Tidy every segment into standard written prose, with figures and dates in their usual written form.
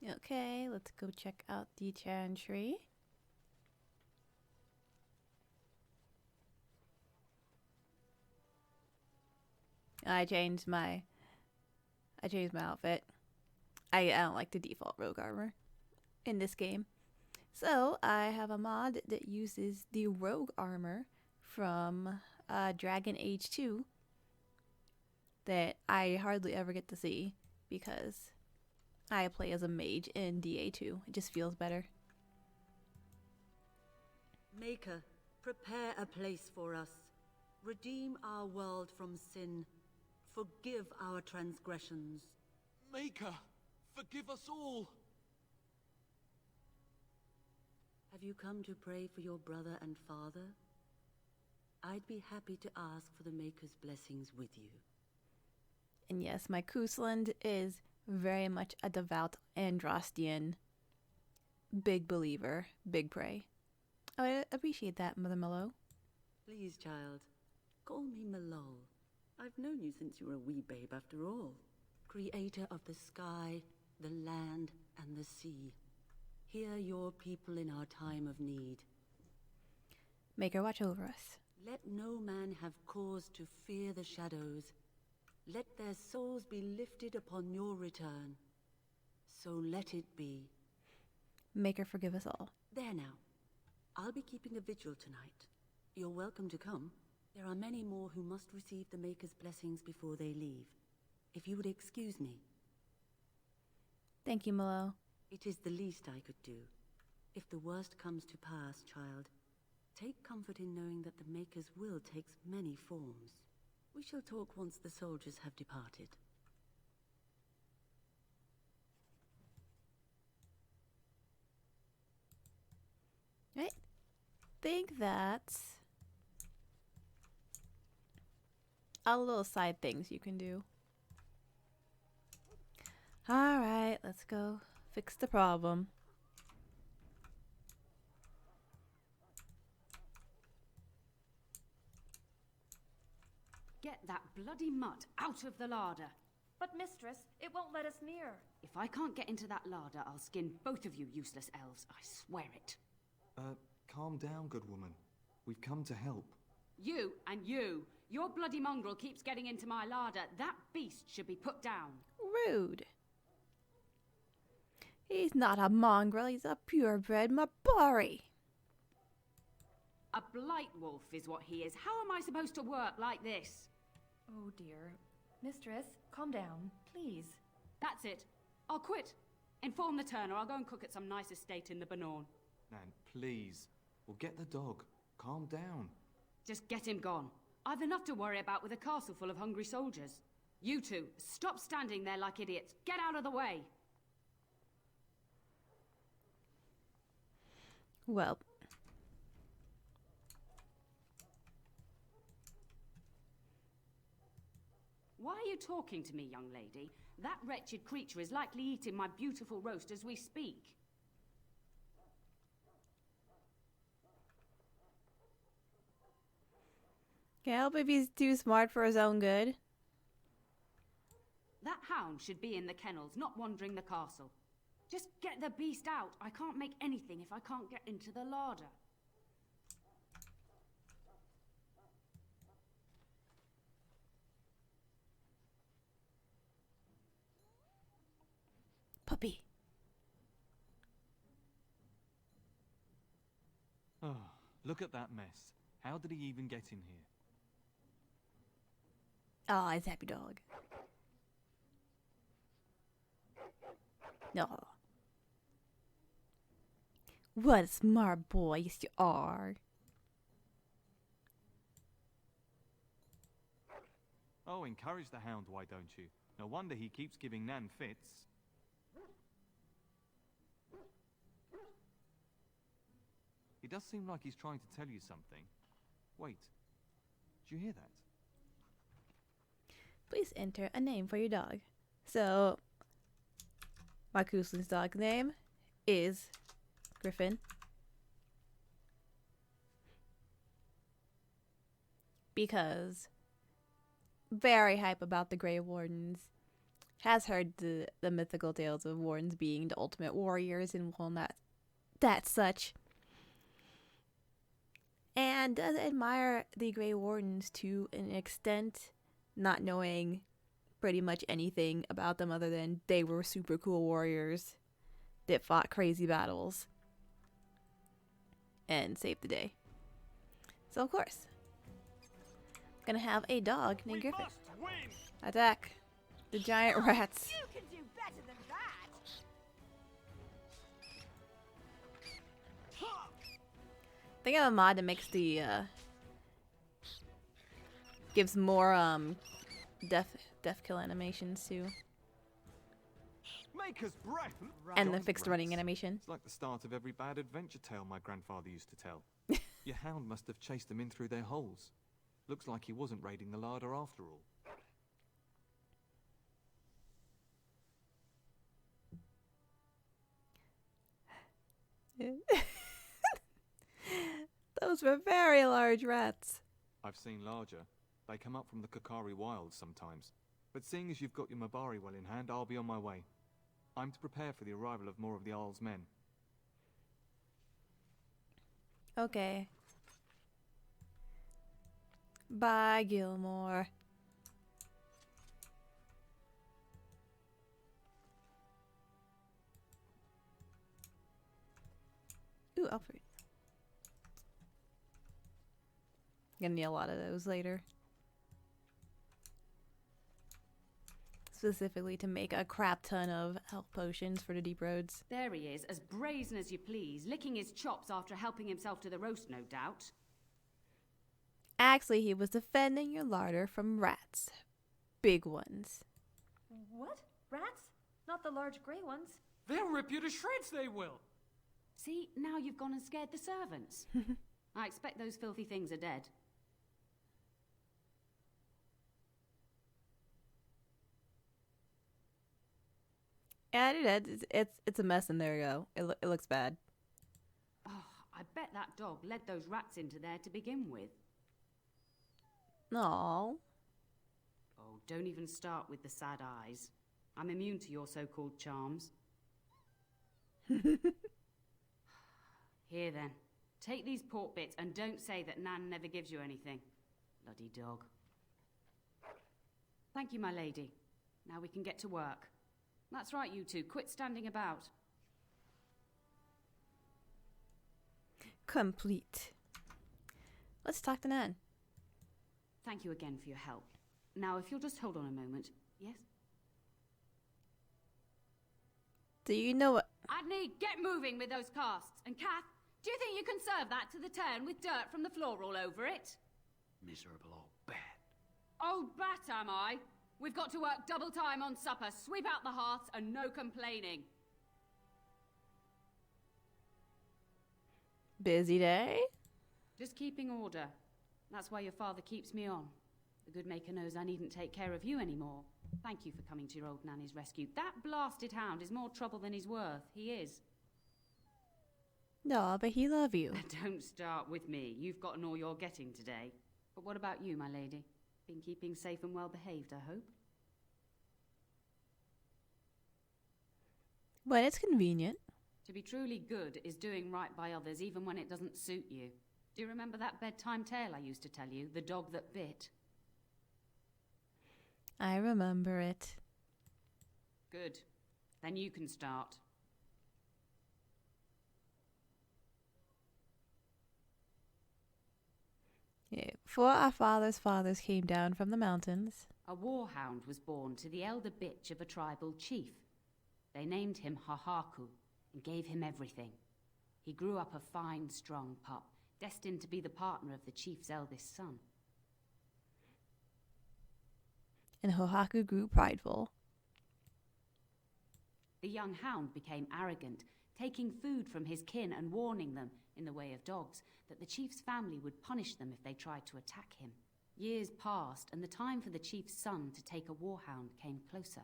Okay, let's go check out the chantry. I changed my outfit. I don't like the default rogue armor in this game. So I have a mod that uses the rogue armor from Dragon Age 2 that I hardly ever get to see because I play as a mage in DA2. It just feels better. Maker, prepare a place for us. Redeem our world from sin. Forgive our transgressions. Maker, forgive us all! Have you come to pray for your brother and father? I'd be happy to ask for the Maker's blessings with you. And yes, my Cousland is very much a devout Andrastian. Big believer, big pray. I appreciate that, Mother Mellow. Please, child, call me Malol. I've known you since you were a wee babe after all. Creator of the sky, the land, and the sea. Hear your people in our time of need. Maker, watch over us. Let no man have cause to fear the shadows. Let their souls be lifted upon your return. So let it be. Maker, forgive us all. There now. I'll be keeping a vigil tonight. You're welcome to come. There are many more who must receive the Maker's blessings before they leave. If you would excuse me. Thank you, Mallow. It is the least I could do. If the worst comes to pass, child, take comfort in knowing that the Maker's will takes many forms. We shall talk once the soldiers have departed. I think that's all little side things you can do. Alright, let's go fix the problem. Get that bloody mutt out of the larder. But mistress, it won't let us near. If I can't get into that larder, I'll skin both of you useless elves, I swear it. Calm down, good woman. We've come to help. You and you. Your bloody mongrel keeps getting into my larder. That beast should be put down. Rude. He's not a mongrel, he's a purebred Mabari. A blight wolf is what he is. How am I supposed to work like this? Oh dear. Mistress, calm down, please. That's it. I'll quit. Inform the Turner. I'll go and cook at some nice estate in the Banorn. Nan, please. We'll get the dog. Calm down. Just get him gone. I've enough to worry about with a castle full of hungry soldiers. You two, stop standing there like idiots. Get out of the way. Well. Why are you talking to me, young lady? That wretched creature is likely eating my beautiful roast as we speak. Can't help if he's too smart for his own good. That hound should be in the kennels, not wandering the castle. Just get the beast out. I can't make anything if I can't get into the larder. Puppy. Oh, look at that mess. How did he even get in here? Oh, it's happy dog. No. What a smart boy, yes you are. Oh, encourage the hound, why don't you? No wonder he keeps giving Nan fits. He does seem like he's trying to tell you something. Wait, did you hear that? Please enter a name for your dog. So, my Cousland's dog's name is Griffin. Because very hype about the Grey Wardens. has heard the mythical tales of wardens being the ultimate warriors and will not that such. And does admire the Grey Wardens to an extent, not knowing pretty much anything about them other than they were super cool warriors that fought crazy battles and saved the day. So of course, gonna have a dog named Griffin attack the giant rats. You can do better than that. I think I have a mod that makes the gives more death kill animations too, Maker's breath! and the Giant fixed running rats. animation. It's like the start of every bad adventure tale my grandfather used to tell. Your hound must have chased them in through their holes. Looks like he wasn't raiding the larder after all. Those were very large rats. I've seen larger. They come up from the Kakari wilds sometimes. But seeing as you've got your Mabari well in hand, I'll be on my way. I'm to prepare for the arrival of more of the Isle's men. Okay. Bye, Gilmore. Ooh, Alfred. Gonna need a lot of those later. Specifically to make a crap ton of health potions for the deep roads. There he is, as brazen as you please, licking his chops after helping himself to the roast, no doubt. Actually, he was defending your larder from rats. Big ones. What? Rats? Not the large grey ones. They'll rip you to shreds, they will. See, now you've gone and scared the servants. I expect those filthy things are dead. Yeah, it's a mess in there, yo. It looks bad. Oh, I bet that dog led those rats into there to begin with. No. Oh, don't even start with the sad eyes. I'm immune to your so-called charms. Here then, take these pork bits and don't say that Nan never gives you anything. Bloody dog. Thank you, my lady. Now we can get to work. That's right, you two. Quit standing about. Complete. Let's talk to Nan. Thank you again for your help. Now, if you'll just hold on a moment. Yes? Do you know what? Adney, get moving with those casts. And Kath, do you think you can serve that to the turn with dirt from the floor all over it? Miserable old bat. Old bat, am I? We've got to work double time on supper, sweep out the hearths, and no complaining. Busy day? Just keeping order. That's why your father keeps me on. The good maker knows I needn't take care of you anymore. Thank you for coming to your old nanny's rescue. That blasted hound is more trouble than he's worth. He is. No, but he love you. Don't start with me. You've gotten all you're getting today. But what about you, my lady? Been keeping safe and well behaved, I hope? When it's convenient. To be truly good is doing right by others even when it doesn't suit you. Do you remember that bedtime tale I used to tell you? The dog that bit? I remember it. Good. Then you can start. Yeah. Before our fathers' fathers came down from the mountains. A warhound was born to the elder bitch of a tribal chief. They named him Hahaku and gave him everything. He grew up a fine, strong pup, destined to be the partner of the chief's eldest son. And Hohaku grew prideful. The young hound became arrogant, taking food from his kin and warning them, in the way of dogs, that the chief's family would punish them if they tried to attack him. Years passed, and the time for the chief's son to take a warhound came closer.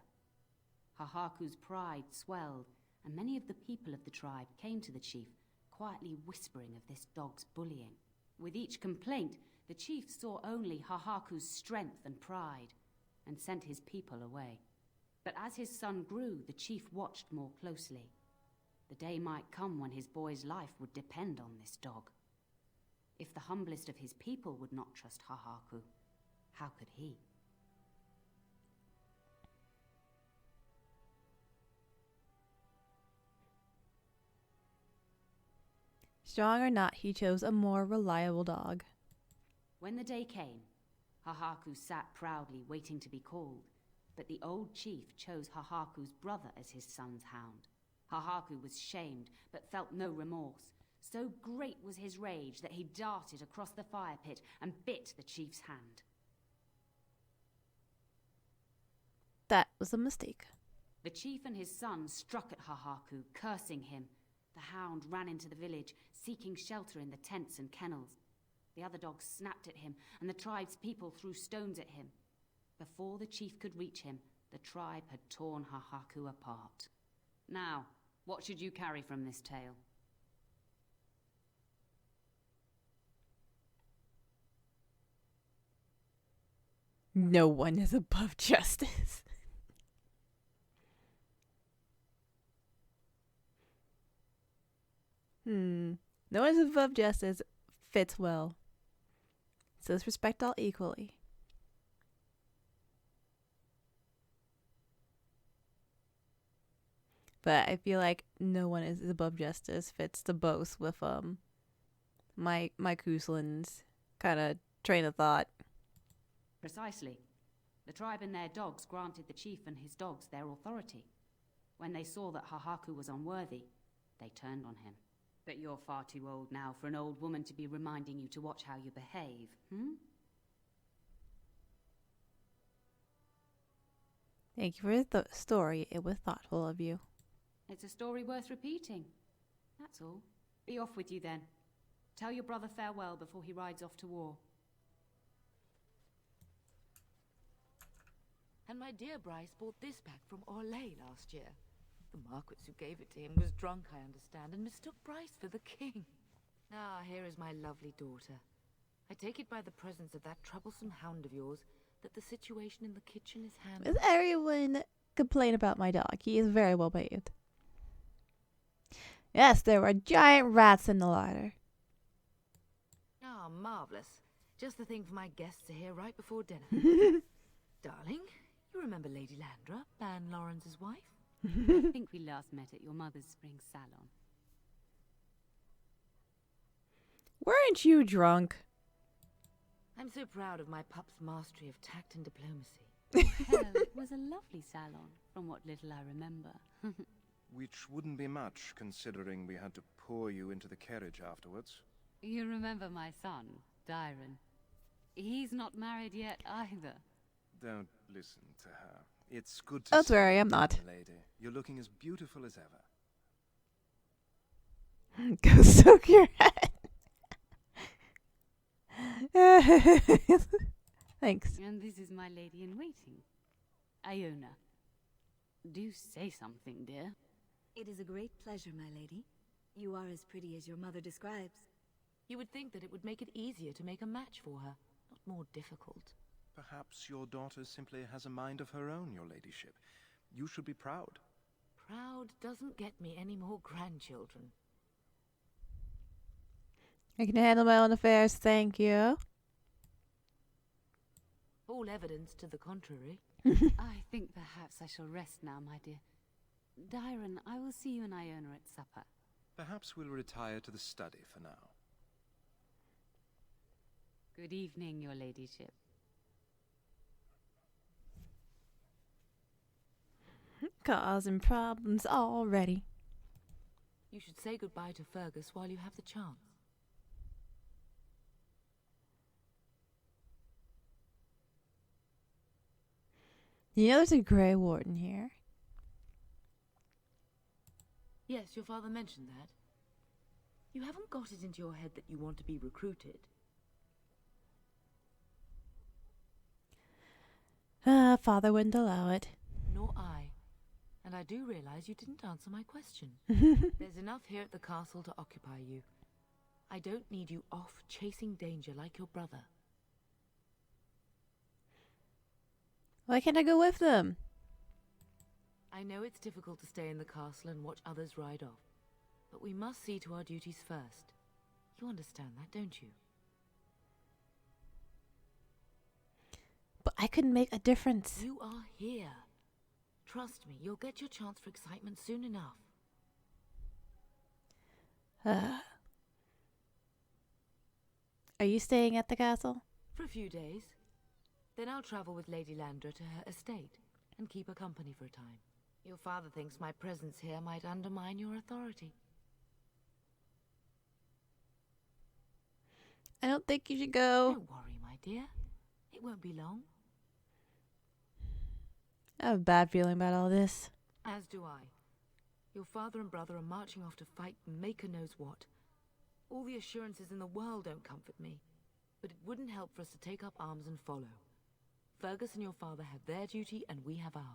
Hahaku's pride swelled, and many of the people of the tribe came to the chief, quietly whispering of this dog's bullying. With each complaint, the chief saw only Hahaku's strength and pride, and sent his people away. But as his son grew, the chief watched more closely. The day might come when his boy's life would depend on this dog. If the humblest of his people would not trust Hahaku, how could he? Strong or not, he chose a more reliable dog. When the day came, Hahaku sat proudly waiting to be called, but the old chief chose Hahaku's brother as his son's hound. Hahaku was shamed, but felt no remorse. So great was his rage that he darted across the fire pit and bit the chief's hand. That was a mistake. The chief and his son struck at Hahaku, cursing him. The hound ran into the village, seeking shelter in the tents and kennels. The other dogs snapped at him, and the tribe's people threw stones at him. Before the chief could reach him, the tribe had torn Hahaku apart. Now, what should you carry from this tale? No one is above justice. No one is above justice fits well. So let's respect all equally. But I feel like no one is above justice fits the both with my Cousland's kind of train of thought. Precisely. The tribe and their dogs granted the chief and his dogs their authority. When they saw that Hahaku was unworthy, they turned on him. But you're far too old now for an old woman to be reminding you to watch how you behave, Thank you for the story. It was thoughtful of you. It's a story worth repeating. That's all. Be off with you then. Tell your brother farewell before he rides off to war. And my dear Bryce bought this back from Audelia last year. The Marquis who gave it to him was drunk, I understand, and mistook Bryce for the king. Ah, here is my lovely daughter. I take it by the presence of that troublesome hound of yours that the situation in the kitchen is handled. Does everyone complain about my dog? He is very well behaved. Yes, there were giant rats in the larder. Ah, marvelous. Just the thing for my guests to hear right before dinner. Darling, you remember Lady Landra, Ban Lawrence's wife? I think we last met at your mother's spring salon. Weren't you drunk? I'm so proud of my pup's mastery of tact and diplomacy. Well, it was a lovely salon, from what little I remember. Which wouldn't be much, considering we had to pour you into the carriage afterwards. You remember my son, Dyron. He's not married yet either. Don't listen to her. It's good to Don't see worry, you, I'm not. lady. You're looking as beautiful as ever. Go soak your head. Thanks. And this is my lady in waiting, Iona. Do say something, dear. It is a great pleasure, my lady. You are as pretty as your mother describes. You would think that it would make it easier to make a match for her, not more difficult. Perhaps your daughter simply has a mind of her own, your ladyship. You should be proud. Proud doesn't get me any more grandchildren. I can handle my own affairs, thank you. All evidence to the contrary. I think perhaps I shall rest now, my dear. Dyron, I will see you and Iona at supper. Perhaps we'll retire to the study for now. Good evening, your ladyship. Causing problems already. You should say goodbye to Fergus while you have the chance. You know there's a Grey Warden here. Yes, your father mentioned that. You haven't got it into your head that you want to be recruited. Father wouldn't allow it. Nor I. And I do realize you didn't answer my question. There's enough here at the castle to occupy you. I don't need you off chasing danger like your brother. Why can't I go with them? I know it's difficult to stay in the castle and watch others ride off, but we must see to our duties first. You understand that, don't you? But I could make a difference. You are here. Trust me, you'll get your chance for excitement soon enough. Are you staying at the castle? For a few days. Then I'll travel with Lady Landra to her estate and keep her company for a time. Your father thinks my presence here might undermine your authority. I don't think you should go. Don't worry, my dear. It won't be long. I have a bad feeling about all this. As do I. Your father and brother are marching off to fight Maker knows what. All the assurances in the world don't comfort me, but it wouldn't help for us to take up arms and follow. Fergus and your father have their duty, and we have ours.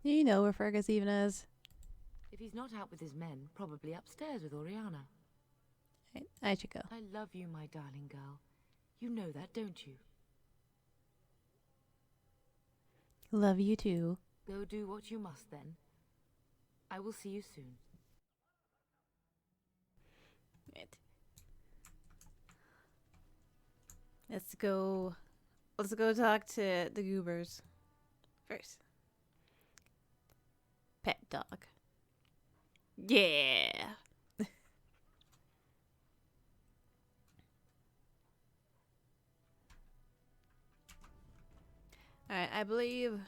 You know where Fergus even is. If he's not out with his men, probably upstairs with Oriana. I should go. I love you, my darling girl. You know that, don't you? Love you too. Go do what you must then. I will see you soon. Right. Let's go talk to the goobers first. Pet dog. Yeah. Alright, I believe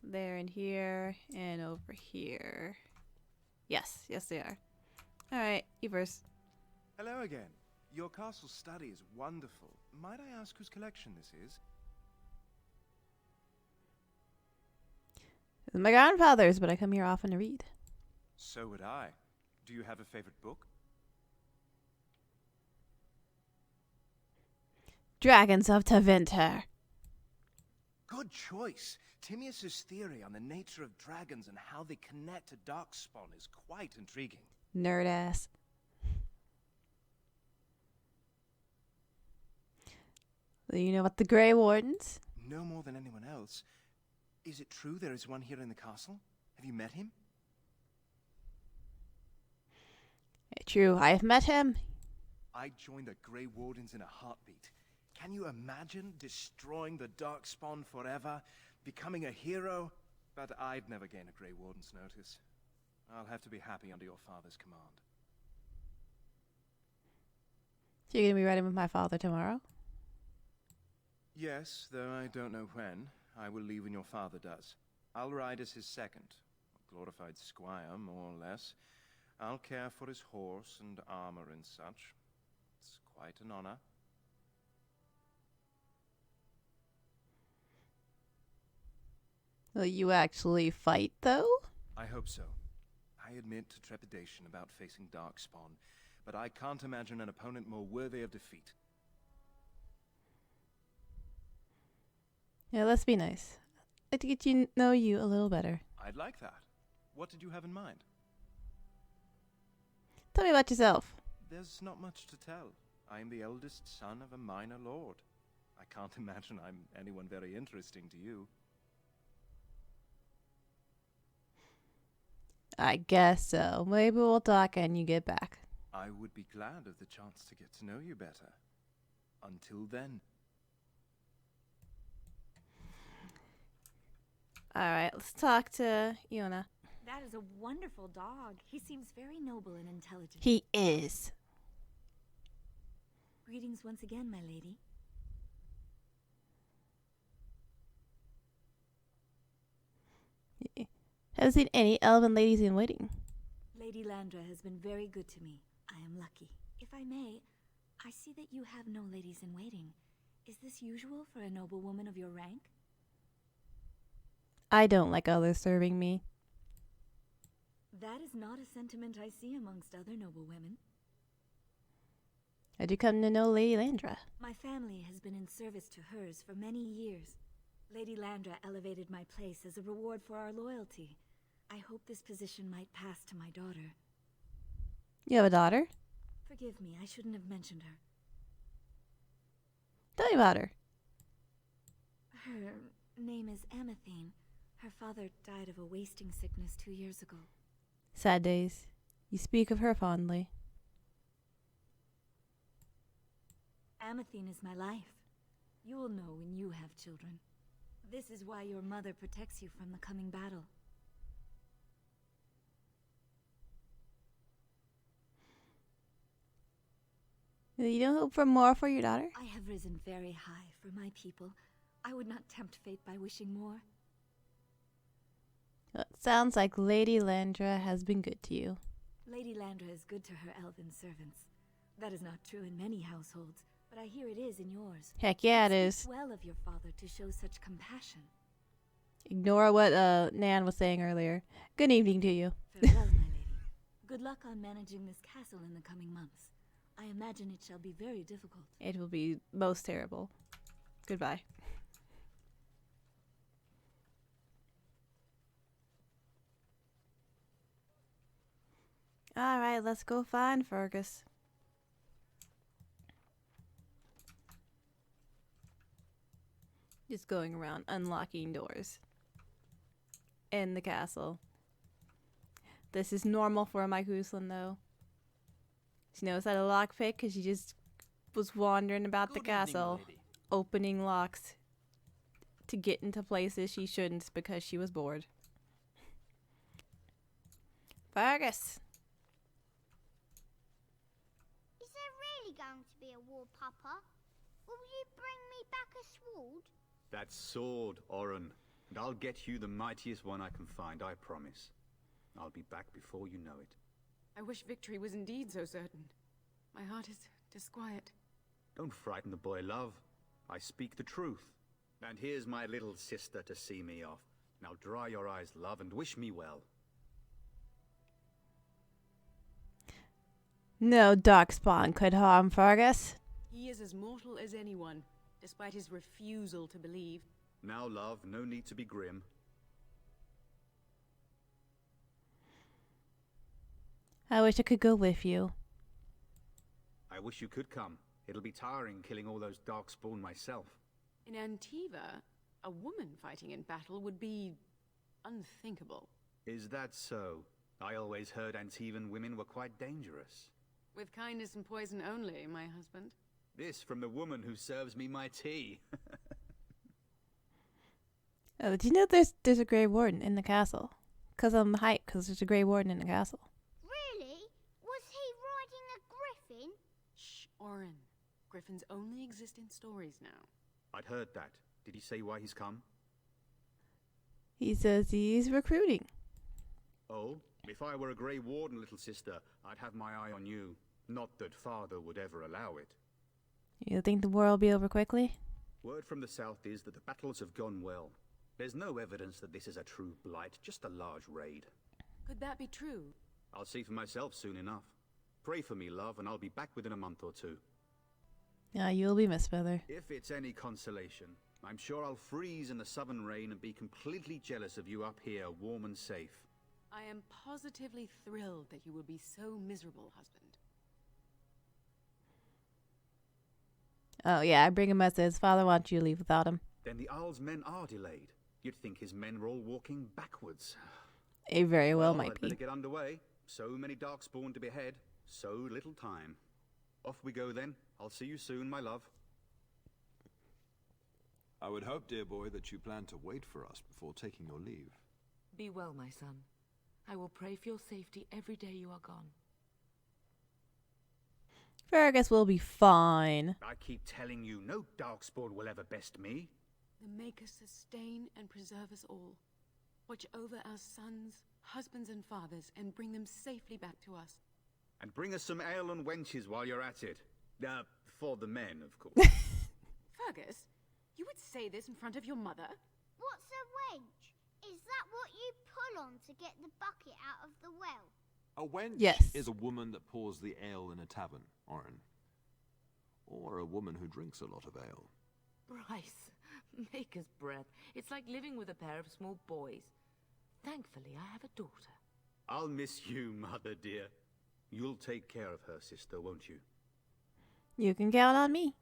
they're in here and over here. Yes, they are. Alright, you first. Hello again. Your castle study is wonderful. Might I ask whose collection this is? It's my grandfather's, but I come here often to read. So would I. Do you have a favorite book? Dragons of Tevinter. Good choice. Timaeus' theory on the nature of dragons and how they connect to Darkspawn is quite intriguing. Nerd ass. You know about the Grey Wardens? No more than anyone else. Is it true there is one here in the castle? Have you met him? True, I have met him. I'd join the Grey Wardens in a heartbeat. Can you imagine destroying the Darkspawn forever, becoming a hero? But I'd never gain a Grey Warden's notice. I'll have to be happy under your father's command. So you're going to be riding with my father tomorrow? Yes, though I don't know when. I will leave when your father does. I'll ride as his second. A glorified squire, more or less. I'll care for his horse and armor and such. It's quite an honor. Will you actually fight, though? I hope so. I admit to trepidation about facing Darkspawn, but I can't imagine an opponent more worthy of defeat. Yeah, let's be nice. I'd like to get to know you a little better. I'd like that. What did you have in mind? Tell me about yourself. There's not much to tell. I am the eldest son of a minor lord. I can't imagine I'm anyone very interesting to you. I guess so. Maybe we'll talk when you get back. I would be glad of the chance to get to know you better. Until then. Alright, let's talk to Iona. That is a wonderful dog. He seems very noble and intelligent. He is. Greetings once again, my lady. Haven't seen any elven ladies in waiting. Lady Landra has been very good to me. I am lucky. If I may, I see that you have no ladies in waiting. Is this usual for a noble woman of your rank? I don't like others serving me. That is not a sentiment I see amongst other noble women. How'd you come to know Lady Landra? My family has been in service to hers for many years. Lady Landra elevated my place as a reward for our loyalty. I hope this position might pass to my daughter. You have a daughter? Forgive me, I shouldn't have mentioned her. Tell me about her. Her name is Amathine. Her father died of a wasting sickness 2 years ago. Sad days. You speak of her fondly. Amathine is my life. You will know when you have children. This is why your mother protects you from the coming battle. You don't hope for more for your daughter? I have risen very high for my people. I would not tempt fate by wishing more. Well, it sounds like Lady Landra has been good to you. Lady Landra is good to her elven servants. That is not true in many households, but I hear it is in yours. Heck yeah, it speaks is. well of your father to show such compassion. Ignore what Nan was saying earlier. Good evening to you. Farewell, my lady. Good luck on managing this castle in the coming months. I imagine it shall be very difficult. It will be most terrible. Goodbye. Alright, let's go find Fergus. Just going around unlocking doors in the castle. This is normal for my Cousland, though. She knows how to lockpick because she just was wandering about the castle, opening locks to get into places she shouldn't because she was bored. Fergus! Is there really going to be a war, Papa? Will you bring me back a sword? That sword, Oren. And I'll get you the mightiest one I can find, I promise. I'll be back before you know it. I wish victory was indeed so certain. My heart is disquiet. Don't frighten the boy, love. I speak the truth. And here's my little sister to see me off. Now dry your eyes, love, and wish me well. No darkspawn could harm Fergus. He is as mortal as anyone, despite his refusal to believe. Now, love, no need to be grim. I wish I could go with you. I wish you could come. It'll be tiring killing all those darkspawn myself. In Antiva, a woman fighting in battle would be unthinkable. Is that so? I always heard Antivan women were quite dangerous. With kindness and poison only, my husband. This from the woman who serves me my tea. Oh, do you know there's a Grey Warden in the castle? Because I'm hyped because there's a Grey Warden in the castle. Really? Was he riding a griffin? Shh, Oren. Griffins only exist in stories now. I'd heard that. Did he say why he's come? He says he's recruiting. Oh, if I were a Grey Warden, little sister, I'd have my eye on you. Not that father would ever allow it. You think the war will be over quickly? Word from the south is that the battles have gone well. There's no evidence that this is a true blight, just a large raid. Could that be true? I'll see for myself soon enough. Pray for me, love, and I'll be back within a month or two. Yeah, you'll be missed, brother. If it's any consolation, I'm sure I'll freeze in the southern rain and be completely jealous of you up here, warm and safe. I am positively thrilled that you will be so miserable, husband. Oh yeah, I bring him as his father wants you to leave without him. Then the Isle's men are delayed. You'd think his men were all walking backwards. He very well I'd might be. better get underway. So many darkspawn to behead, so little time. Off we go then. I'll see you soon, my love. I would hope, dear boy, that you plan to wait for us before taking your leave. Be well, my son. I will pray for your safety every day you are gone. Fergus will be fine. I keep telling you, no darkspawn will ever best me. The Maker sustain and preserve us all. Watch over our sons, husbands and fathers, and bring them safely back to us. And bring us some ale and wenches while you're at it. For the men, of course. Fergus, you would say this in front of your mother? What's a wench? Is that what you pull on to get the bucket out of the well? A wench Yes. is a woman that pours the ale in a tavern, Oren. Or a woman who drinks a lot of ale. Bryce, maker's breath. It's like living with a pair of small boys. Thankfully, I have a daughter. I'll miss you, mother dear. You'll take care of her, sister, won't you? You can count on me.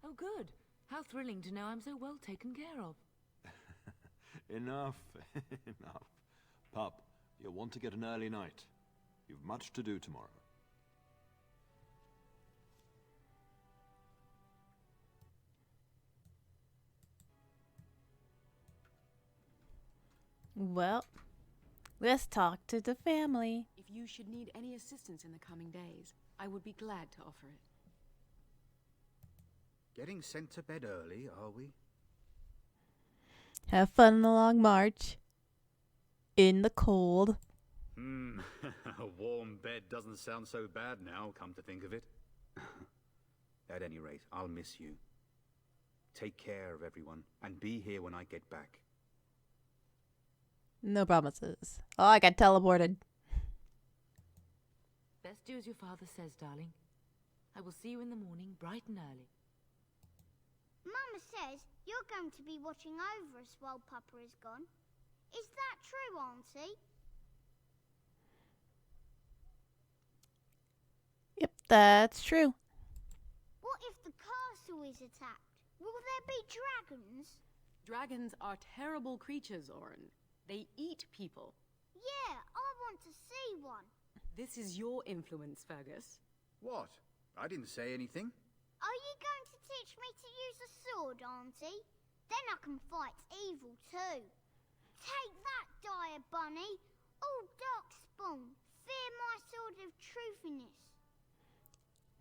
Oh, good. How thrilling to know I'm so well taken care of. Enough, enough. Pup, you'll want to get an early night. You've much to do tomorrow. Well, let's talk to the family. If you should need any assistance in the coming days, I would be glad to offer it. Getting sent to bed early, are we? Have fun on the long march. In the cold. A warm bed doesn't sound so bad now, come to think of it. At any rate, I'll miss you. Take care of everyone, and be here when I get back. No promises. Oh, I got teleported. Best do as your father says, darling. I will see you in the morning, bright and early. Mama says you're going to be watching over us while Papa is gone. Is that true, Auntie? Yep, that's true. What if the castle is attacked? Will there be dragons? Dragons are terrible creatures, Orin. They eat people. Yeah, I want to see one. This is your influence, Fergus. What? I didn't say anything. Are you going to teach me to use a sword, Auntie? Then I can fight evil too. Take that, dire bunny. Oh, Darkspawn, fear my sword of truthiness.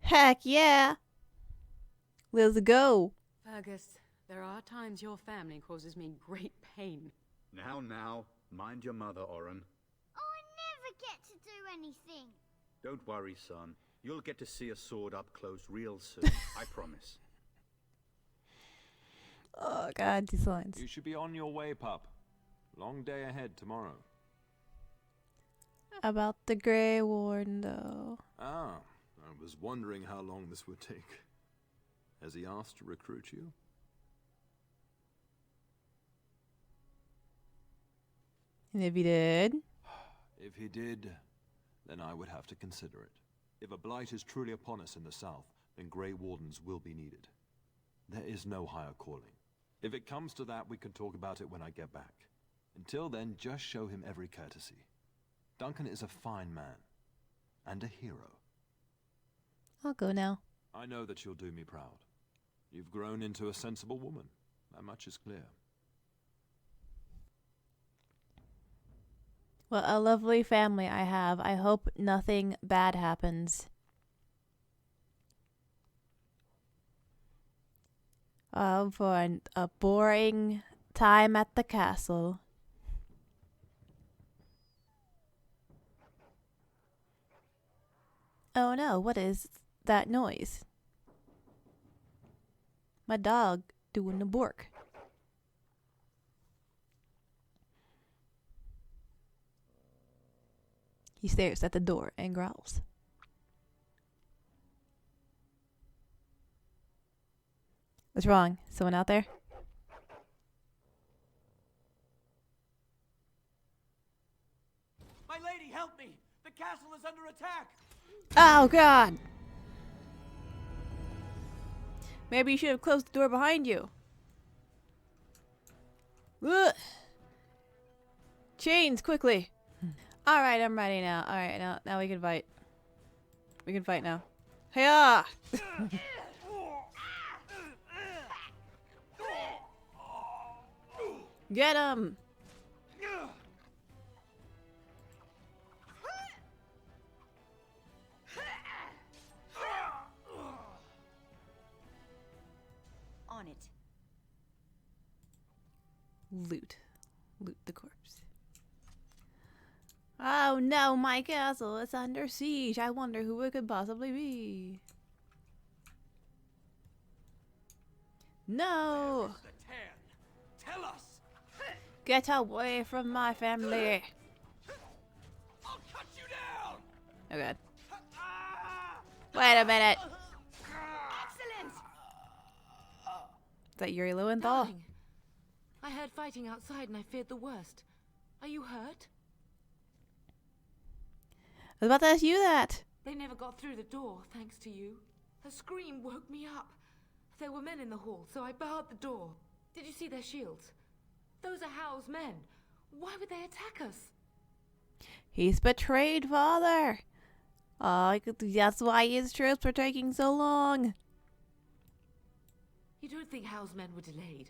Heck yeah. Let's go. Fergus, there are times your family causes me great pain. Now, mind your mother, Orin. I never get to do anything. Don't worry, son. You'll get to see a sword up close real soon, I promise. Oh, God, these lines. You should be on your way, pup. Long day ahead tomorrow. About the Grey Warden, though. Ah, I was wondering how long this would take. Has he asked to recruit you? And if he did? If he did, then I would have to consider it. If a blight is truly upon us in the south, then Grey Wardens will be needed. There is no higher calling. If it comes to that, we can talk about it when I get back. Until then, just show him every courtesy. Duncan is a fine man. And a hero. I'll go now. I know that you'll do me proud. You've grown into a sensible woman. That much is clear. What a lovely family I have. I hope nothing bad happens. For a boring time at the castle. Oh no, what is that noise? My dog doing the bark. He stares at the door and growls. What's wrong? Someone out there? My lady, help me! The castle is under attack! Oh, God! Maybe you should have closed the door behind you. Ugh. Chains, quickly. Alright, I'm ready now. Alright, now we can fight. We can fight now. Hiya! Get him! On it. Loot. Loot the corpse. Oh no, my castle is under siege. I wonder who it could possibly be. No! Tell us! Get away from my family. I'll cut you down! Oh god. Wait a minute. Excellent! Is that Yuri Lowenthal? Darling, I heard fighting outside and I feared the worst. Are you hurt? I was about to ask you that. They never got through the door, thanks to you. Her scream woke me up. There were men in the hall, so I barred the door. Did you see their shields? Those are Hal's men. Why would they attack us? He's betrayed, Father. That's why his troops were taking so long. You don't think Hal's men were delayed?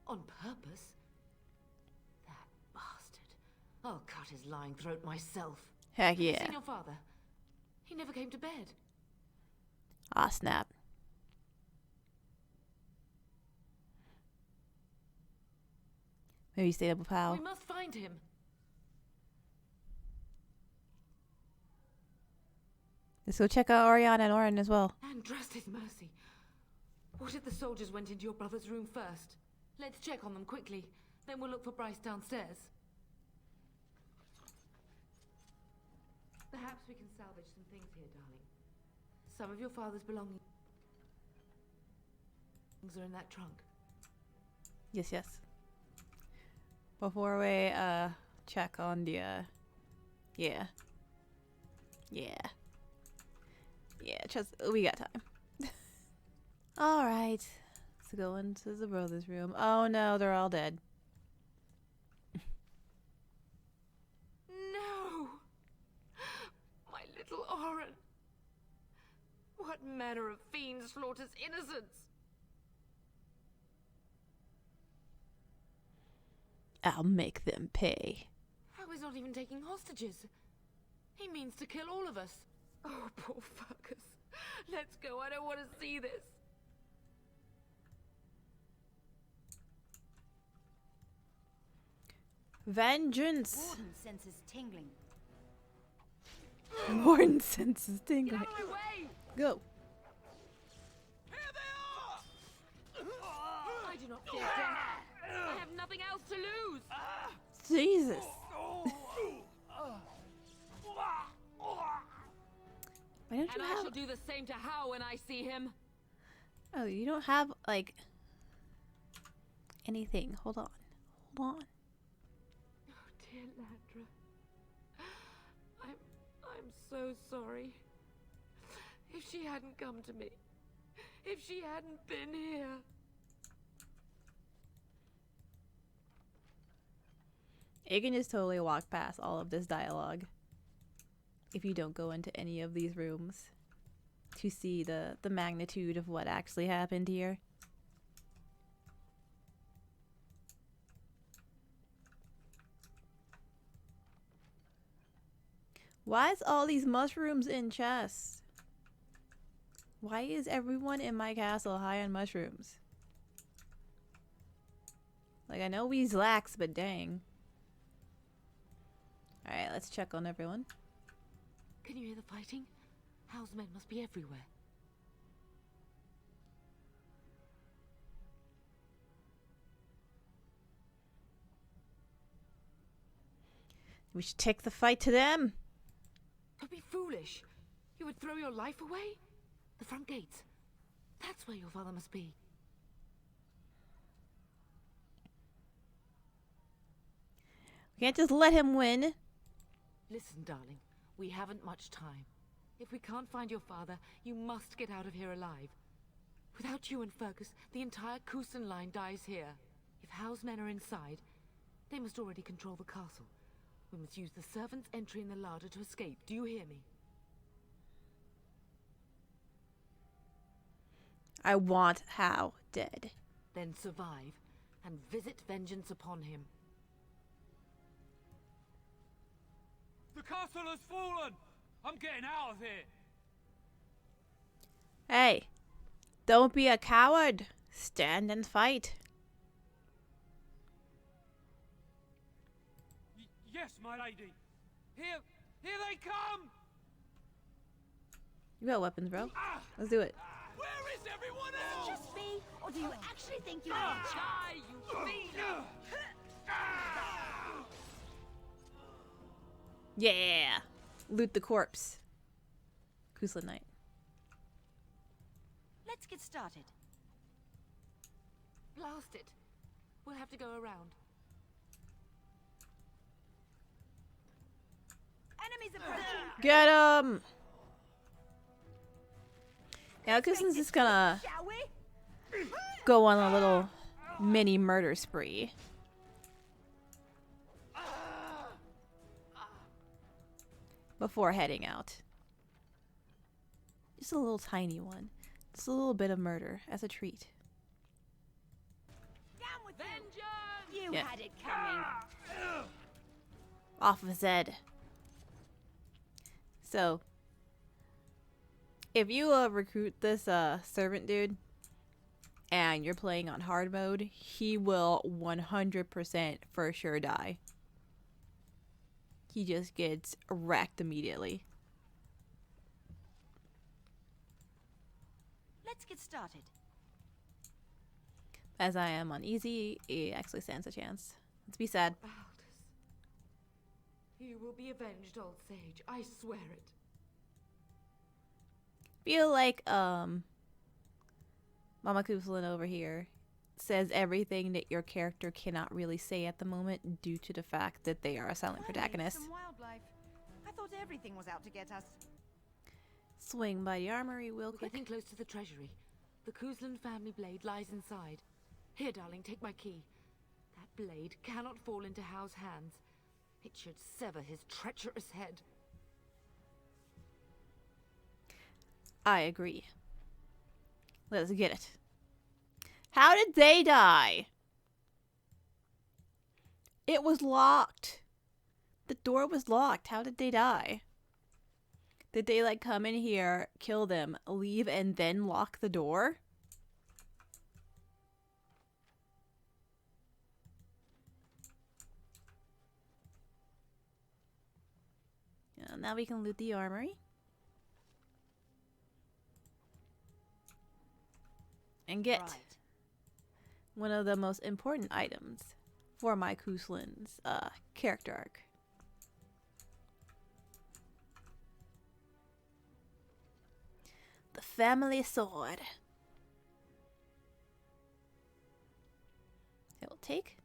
On purpose? That bastard. I'll cut his lying throat myself. Heck Have you yeah. seen your father? He never came to bed. Ah, snap. Maybe stay up with Hal. We must find him. Let's go check out Oriana and Orin as well. And trust his mercy. What if the soldiers went into your brother's room first? Let's check on them quickly. Then we'll look for Bryce downstairs. Perhaps we can salvage some things here, darling. Some of your father's belongings are in that trunk. Yes, yes. Before we check on the yeah. Just we got time. All right, let's go into the brother's room. Oh no, they're all dead. No, my little Orin. What manner of fiend slaughters innocents? I'll make them pay. How is not even taking hostages? He means to kill all of us. Oh, poor Fergus. Let's go. I don't want to see this. Vengeance. Warden senses tingling. Warden senses tingling. Get out of my way! Go. Here they are! I do not fear death. I have nothing else to lose. Jesus. Why don't you I have... shall do the same to Hal when I see him. Oh, you don't have, like, anything. Hold on. Hold on. Oh, dear Landra. I'm so sorry. If she hadn't come to me. If she hadn't been here. You can just totally walk past all of this dialogue if you don't go into any of these rooms to see the magnitude of what actually happened here. Why is all these mushrooms in chests? Why is everyone in my castle high on mushrooms? Like, I know we lax, but dang. Alright, let's check on everyone. Can you hear the fighting? Hal's men must be everywhere. We should take the fight to them. Don't be foolish. You would throw your life away? The front gates. That's where your father must be. We can't just let him win. Listen, darling. We haven't much time. If we can't find your father, you must get out of here alive. Without you and Fergus, the entire Cousland line dies here. If Hal's men are inside, they must already control the castle. We must use the servants' entry in the larder to escape. Do you hear me? I want Hal dead. Then survive and visit vengeance upon him. The castle has fallen! I'm getting out of here! Hey, don't be a coward. Stand and fight. Yes, my lady. Here they come! You got weapons, bro. Let's do it. Where is everyone else? Is it just me, or do you actually think you can Die, you fiend! Yeah. Loot the corpse. Cousland Knight. Let's get started. Blast it. We'll have to go around. Enemies approaching. Get him! Yeah, Cousland's just gonna Shall we? go on a little mini murder spree. Before heading out. Just a little tiny one. Just a little bit of murder as a treat. Down with vengeance! You had it coming. Off of his head. So, if you recruit this servant dude and you're playing on hard mode, he will 100% for sure die. He just gets wrecked immediately. Let's get started. As I am on easy, he actually stands a chance. Let's be sad. You will be avenged, old sage. I swear it. Feel like Mama Cousland over here says everything that your character cannot really say at the moment due to the fact that they are a silent protagonist. Some wildlife. I thought everything was out to get us. Swing by the armory, We're Wilkie. getting close to the treasury. The Cousland family blade lies inside. Here, darling, take my key. That blade cannot fall into Howe's hands. It should sever his treacherous head. I agree. Let's get it. How did they die? It was locked. The door was locked. How did they die? Did they like come in here, kill them, leave, and then lock the door? Now we can loot the armory. And get one of the most important items for my Cousland's character arc. The family sword. It will take.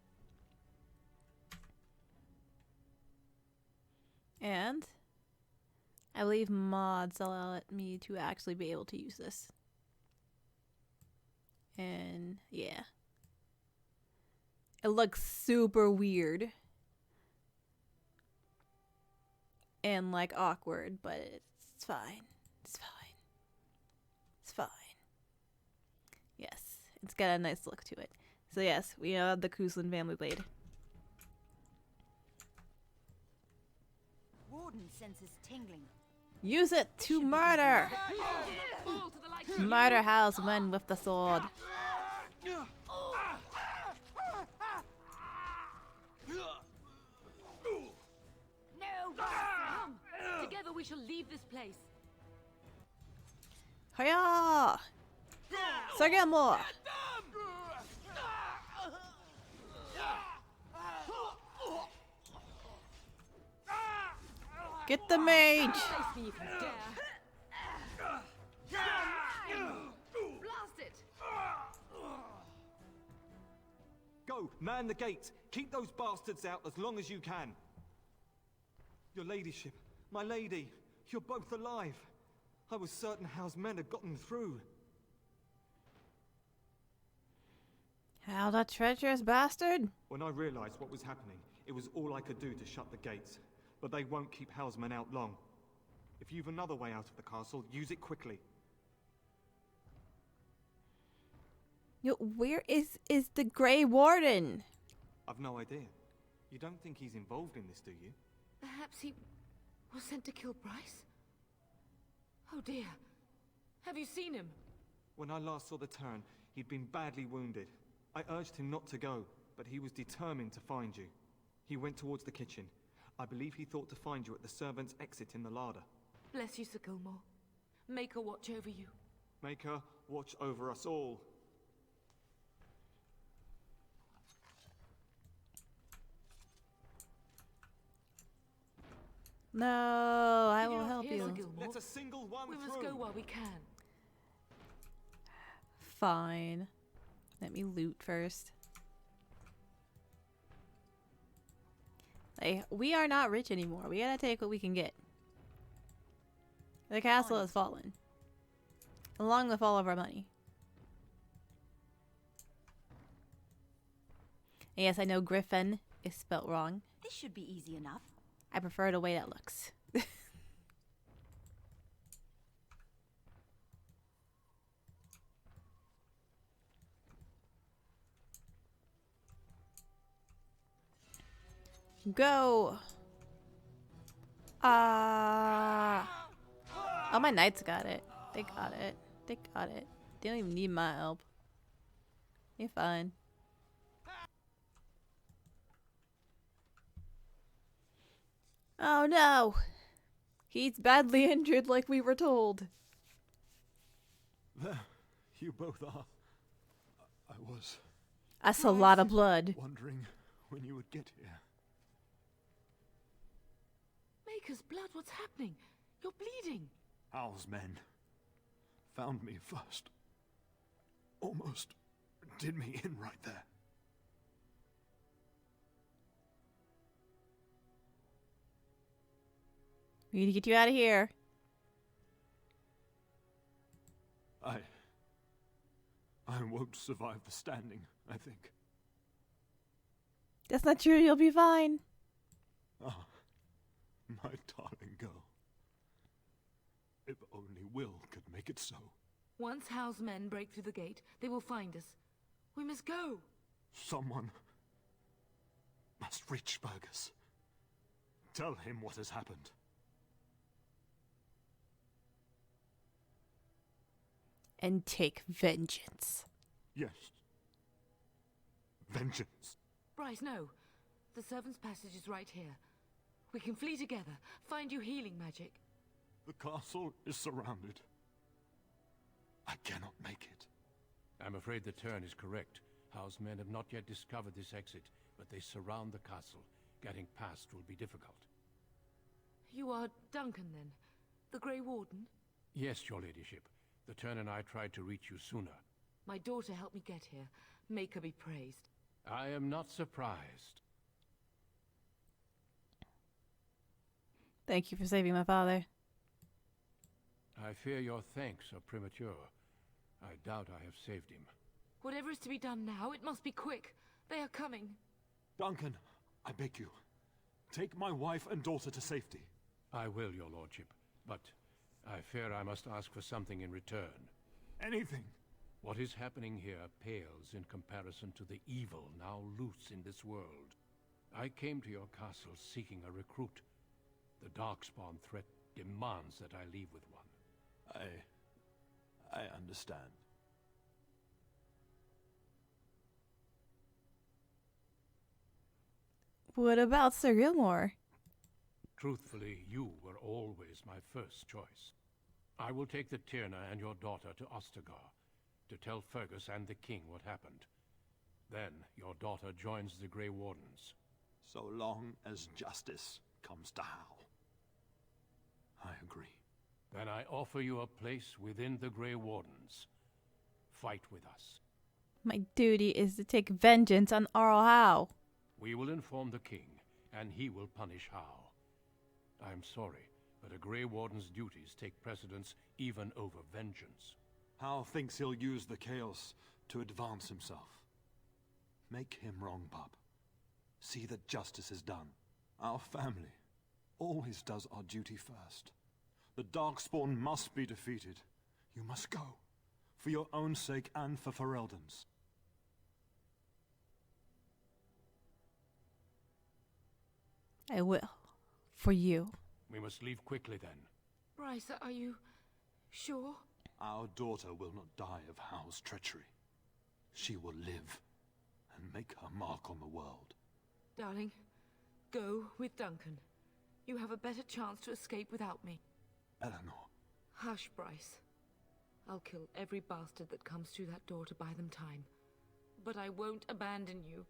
And I believe mods allow me to actually be able to use this. And yeah. It looks super weird. And like awkward, but it's fine. It's fine. It's fine. Yes, it's got a nice look to it. So yes, we have the Cousland family blade. Warden senses tingling. Use it to murder! Murder House men with the sword. No, come! Together we shall leave this place. Hiya! Sagamo! Get the mage! Face me if you dare. Blast it! Go, man the gates. Keep those bastards out as long as you can. Your ladyship, my lady, you're both alive. I was certain Howe's men had gotten through. How the treacherous bastard! When I realized what was happening, it was all I could do to shut the gates. But they won't keep Howe's men out long. If you've another way out of the castle, use it quickly. Yo, where is the Grey Warden? I've no idea. You don't think he's involved in this, do you? Perhaps he was sent to kill Bryce? Oh dear. Have you seen him? When I last saw the turn, he'd been badly wounded. I urged him not to go, but he was determined to find you. He went towards the kitchen. I believe he thought to find you at the servants' exit in the larder. Bless you, Sir Gilmore. Make her watch over you. Make her watch over us all. No, I will help you. Let a single one we through. must go while we can. Fine. Let me loot first. Like, we are not rich anymore. We gotta take what we can get. The castle has fallen. Along with all of our money. And yes, I know Griffin is spelt wrong. This should be easy enough. I prefer the way that looks. Go! Oh, my knights got it. They got it. They got it. They don't even need my help. You're fine. Oh no! He's badly injured like we were told. There, you both are. I was... That's a lot of blood. wondering when you would get here. Maker's blood, what's happening? You're bleeding. Hal's men found me first. Almost did me in right there. We need to get you out of here. I won't survive the standing, I think. That's not true. You'll be fine. Ah, my darling girl. If only Will could make it so. Once Hal's men break through the gate, they will find us. We must go. Someone must reach Fergus. Tell him what has happened. And take vengeance. Yes. Vengeance. Bryce, no. The servant's passage is right here. We can flee together, find you healing magic. The castle is surrounded. I cannot make it. I'm afraid the turn is correct. House men have not yet discovered this exit, but they surround the castle. Getting past will be difficult. You are Duncan, then? The Grey Warden? Yes, your ladyship. The turn and I tried to reach you sooner. My daughter helped me get here. Make her be praised. I am not surprised. Thank you for saving my father. I fear your thanks are premature. I doubt I have saved him. Whatever is to be done now, it must be quick. They are coming. Duncan, I beg you. Take my wife and daughter to safety. I will, your lordship. But I fear I must ask for something in return. Anything. What is happening here pales in comparison to the evil now loose in this world. I came to your castle seeking a recruit. The Darkspawn threat demands that I leave with one. I understand. What about Sir Gilmore? Truthfully, you were always my first choice. I will take the Tyrna and your daughter to Ostagar to tell Fergus and the king what happened. Then your daughter joins the Grey Wardens. So long as justice comes to Hal. I agree. Then I offer you a place within the Grey Wardens. Fight with us. My duty is to take vengeance on Arl Howe. We will inform the king, and he will punish Howe. I'm sorry, but a Grey Warden's duties take precedence even over vengeance. Hal thinks he'll use the chaos to advance himself. Make him wrong, bub. See that justice is done. Our family always does our duty first. The Darkspawn must be defeated. You must go. For your own sake and for Ferelden's. I will. For you. We must leave quickly then. Bryce, are you sure? Our daughter will not die of Hal's treachery. She will live and make her mark on the world. Darling, go with Duncan. You have a better chance to escape without me. Eleanor. Hush, Bryce. I'll kill every bastard that comes through that door to buy them time. But I won't abandon you.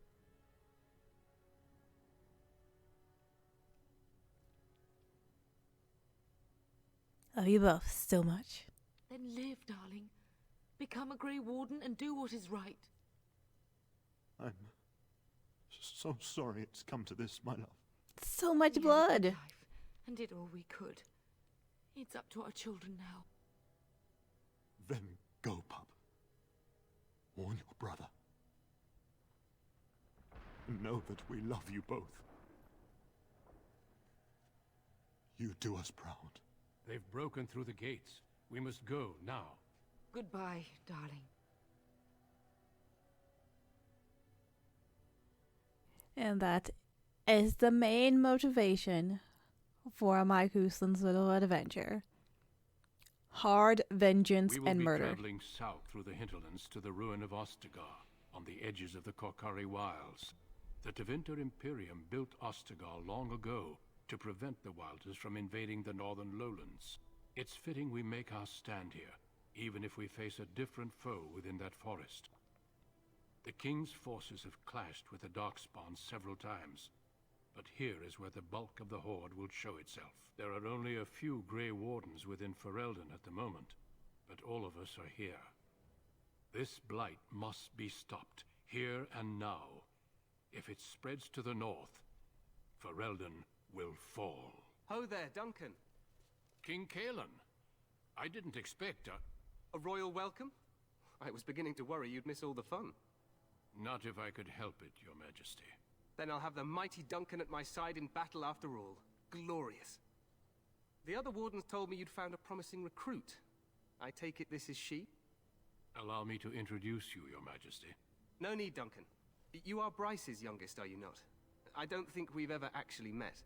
Love you both so much. Then live, darling. Become a Grey Warden and do what is right. I'm so sorry it's come to this, my love. So much We had a good blood. life and did all we could. It's up to our children now. Then go, pup. Warn your brother. Know that we love you both. You do us proud. They've broken through the gates. We must go now. Goodbye, darling. And that is the main motivation for my Cousland's little adventure. Hard vengeance and We will murder. be traveling south through the hinterlands to the ruin of Ostagar, on the edges of the Korkari Wilds. The Tevinter Imperium built Ostagar long ago to prevent the Wilders from invading the northern lowlands. It's fitting we make our stand here, even if we face a different foe within that forest. The King's forces have clashed with the Darkspawn several times, but here is where the bulk of the Horde will show itself. There are only a few Grey Wardens within Ferelden at the moment, but all of us are here. This blight must be stopped, here and now. If it spreads to the north, Ferelden will fall. Ho there, Duncan. King Kaelin, I didn't expect a royal welcome? I was beginning to worry you'd miss all the fun. Not if I could help it, Your Majesty. Then I'll have the mighty Duncan at my side in battle after all. Glorious. The other wardens told me you'd found a promising recruit. I take it this is she? Allow me to introduce you, Your Majesty. No need, Duncan. You are Bryce's youngest, are you not? I don't think we've ever actually met.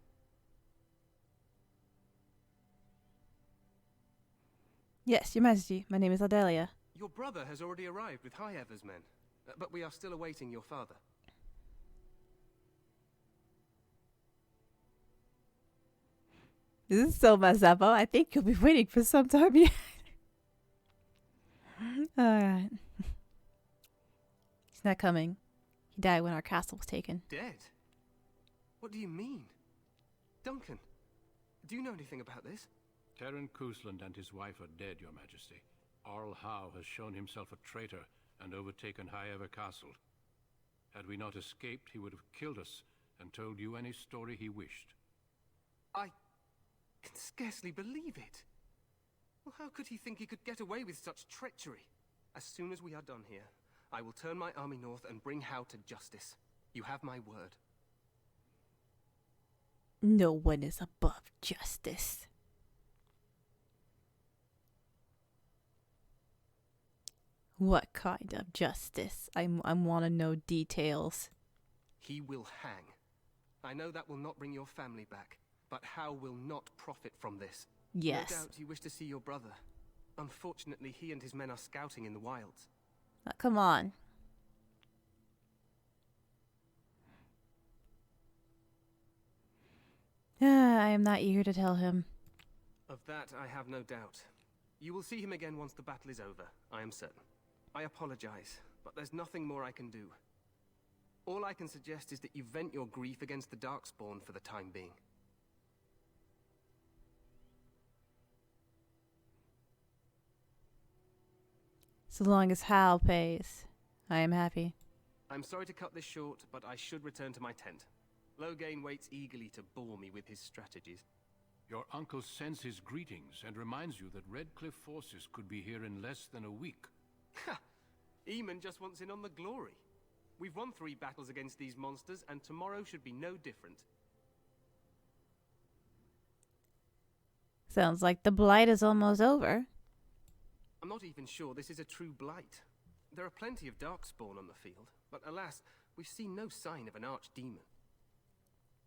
Yes, Your Majesty. My name is Audelia. Your brother has already arrived with High Ever's men, but we are still awaiting your father. This is so messed up. Oh, I think you'll be waiting for some time yet. Alright. He's not coming. He died when our castle was taken. Dead? What do you mean? Duncan, do you know anything about this? Terran Cousland and his wife are dead, Your Majesty. Arl Howe has shown himself a traitor and overtaken High Ever Castle. Had we not escaped, he would have killed us and told you any story he wished. I can scarcely believe it. Well, how could he think he could get away with such treachery? As soon as we are done here, I will turn my army north and bring Howe to justice. You have my word. No one is above justice. What kind of justice? I want to know details. He will hang. I know that will not bring your family back, but Howe will not profit from this. Yes. No doubt you wish to see your brother. Unfortunately, he and his men are scouting in the wilds. Come on. I am not eager to tell him. Of that, I have no doubt. You will see him again once the battle is over, I am certain. I apologize, but there's nothing more I can do. All I can suggest is that you vent your grief against the Darkspawn for the time being. So long as Hal pays, I am happy. I'm sorry to cut this short, but I should return to my tent. Loghain waits eagerly to bore me with his strategies. Your uncle sends his greetings and reminds you that Redcliffe forces could be here in less than a week. Ha! Eamon just wants in on the glory. We've won 3 battles against these monsters, and tomorrow should be no different. Sounds like the blight is almost over. I'm not even sure this is a true blight. There are plenty of Darkspawn on the field, but alas, we've seen no sign of an archdemon.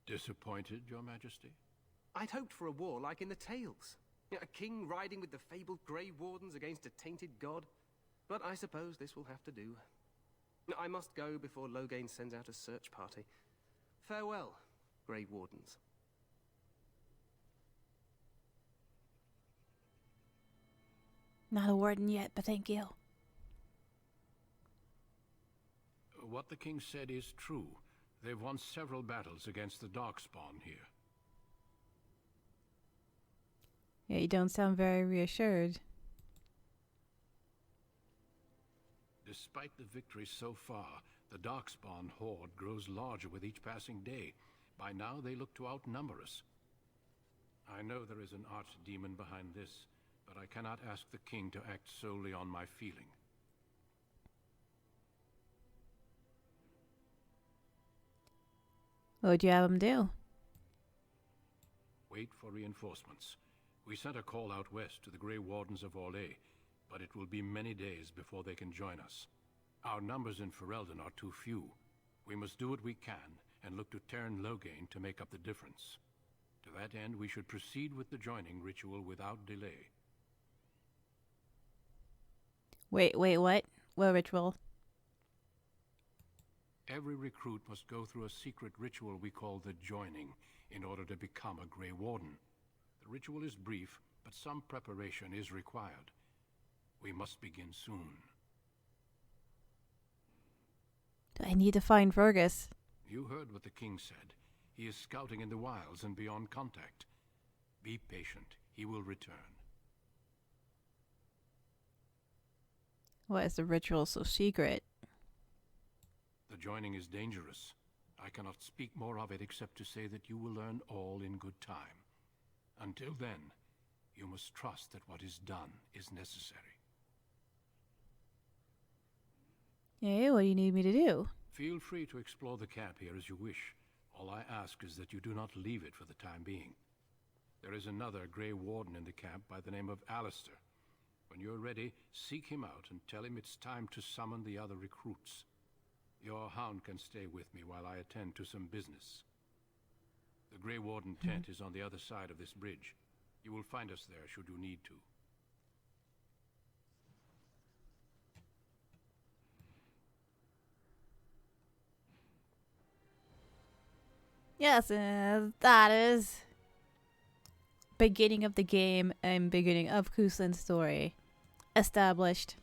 Disappointed, Your Majesty? I'd hoped for a war like in the tales. A king riding with the fabled Grey Wardens against a tainted god. But I suppose this will have to do. I must go before Loghain sends out a search party. Farewell, Grey Wardens. Not a warden yet, but thank you. What the king said is true. They've won several battles against the Darkspawn here. Yeah, you don't sound very reassured. Despite the victories so far, the Darkspawn horde grows larger with each passing day. By now, they look to outnumber us. I know there is an archdemon behind this, but I cannot ask the king to act solely on my feeling. What would you have him do? Wait for reinforcements. We sent a call out west to the Grey Wardens of Audelia, but it will be many days before they can join us. Our numbers in Ferelden are too few. We must do what we can and look to Terran Loghain to make up the difference. To that end, we should proceed with the joining ritual without delay. Wait, what? What ritual? Every recruit must go through a secret ritual we call the joining in order to become a Grey Warden. The ritual is brief, but some preparation is required. We must begin soon. I need to find Fergus. You heard what the king said. He is scouting in the wilds and beyond contact. Be patient. He will return. Why is the ritual so secret? The joining is dangerous. I cannot speak more of it except to say that you will learn all in good time. Until then, you must trust that what is done is necessary. Yeah, what do you need me to do? Feel free to explore the camp here as you wish. All I ask is that you do not leave it for the time being. There is another Grey Warden in the camp by the name of Alistair. When you're ready, seek him out and tell him it's time to summon the other recruits. Your hound can stay with me while I attend to some business. The Grey Warden tent is on the other side of this bridge. You will find us there should you need to. Yes, that is beginning of the game and beginning of Cousland's story established.